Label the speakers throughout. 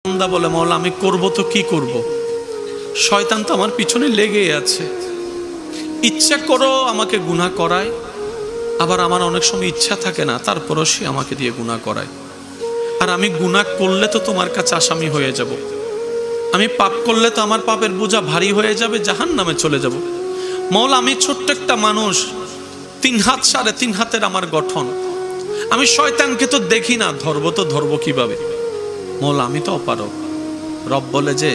Speaker 1: বান্দা বলে, মাওলা আমি করব তো কি করব, শয়তান তো আমার পিছনে লেগেই আছে, ইচ্ছা করো আমাকে গুনাহ করায়, আবার আমার অনেক সময় ইচ্ছা থাকে না, তারপরও সে আমাকে দিয়ে গুনাহ করায়। আর আমি গুনাহ করলে তো তোমার কাছে আসামি হয়ে যাব, আমি পাপ করলে তো আমার পাপের বোঝা ভারী হয়ে যাবে, জাহান্নামে চলে যাব। মাওলা আমি ছোট্ট একটা মানুষ, 3 হাত 3.5 হাতের আমার গঠন, আমি শয়তানকে তো দেখি না, ধরবো কিভাবে? মাওলা আমি তো অপারক। রব বলে যে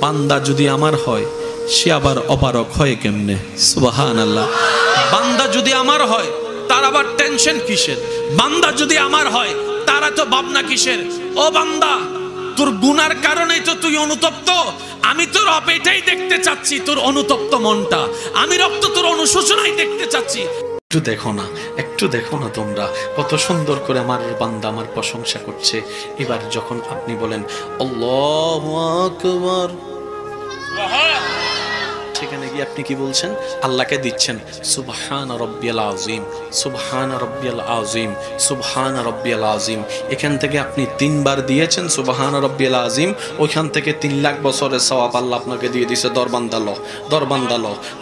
Speaker 1: বান্দা যদি আমার হয় সে আবার অপারক হয় কেমনে? সুবহানাল্লাহ। বান্দা যদি আমার হয় তার আবার টেনশন কিসের? বান্দা যদি আমার হয় তার তো ভাবনা কিসের? ও বান্দা, তোর গুনার কারণেই তো তুই অনুতপ্ত, আমি তোর এটাই দেখতে চাচ্ছি, তোর অনুতপ্ত মনটা। আমি রক্ত তোর অনুশোচনাই দেখতে চাচ্ছি। একটু দেখো না তোমরা কত সুন্দর করে আমার বান্দা আমার প্রশংসা করছে। এবার যখন আপনি বলেন আল্লাহু আকবার, সেখানে গিয়ে আপনি কি বলছেন? আল্লাহকে দিচ্ছেন সুবহান রাব্বিয়াল আযীম, সুবহান রাব্বিয়াল আযীম, সুবহান রাব্বিয়াল আযীম। এখান থেকে আপনি 3 বার দিয়েছেন সুবহান রাব্বিয়াল আযীম, ওইখান থেকে 3 লাখ বছরের সওয়াব আল্লাহ আপনাকে দিয়ে দিয়েছে।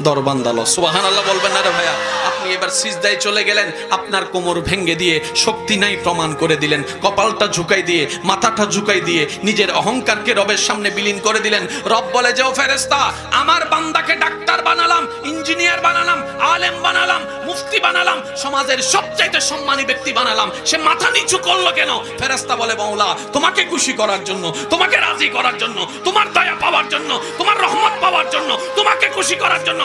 Speaker 1: দরবান্দালো সুবহানাল্লাহ বলবেন না রে ভাইয়া? আপনি এবার সিজদায় চলে গেলেন, আপনার কোমর ভেঙে দিয়ে শক্তি নাই প্রমাণ করে দিলেন, কপালটা ঝুঁকাই দিয়ে, মাথাটা ঝুঁকাই দিয়ে নিজের অহংকারকে রবের সামনে বিলীন করে দিলেন। রব বলে যে ও ফেরেশতা, আমার বান্দাকে ডাক্তার বানালাম, ইঞ্জিনিয়ার বানালাম, আলেম বানালাম, মুফতি বানালাম, সমাজের সবচাইতে সম্মানী ব্যক্তি বানালাম, সে মাথা নিচু করলো কেন? ফেরেশতা বলে মাওলা তোমাকে খুশি করার জন্য, তোমাকে রাজি করার জন্য, তোমার দয়া পাওয়ার জন্য, তোমার রহমত পাওয়ার জন্য, তোমাকে খুশি করার জন্য।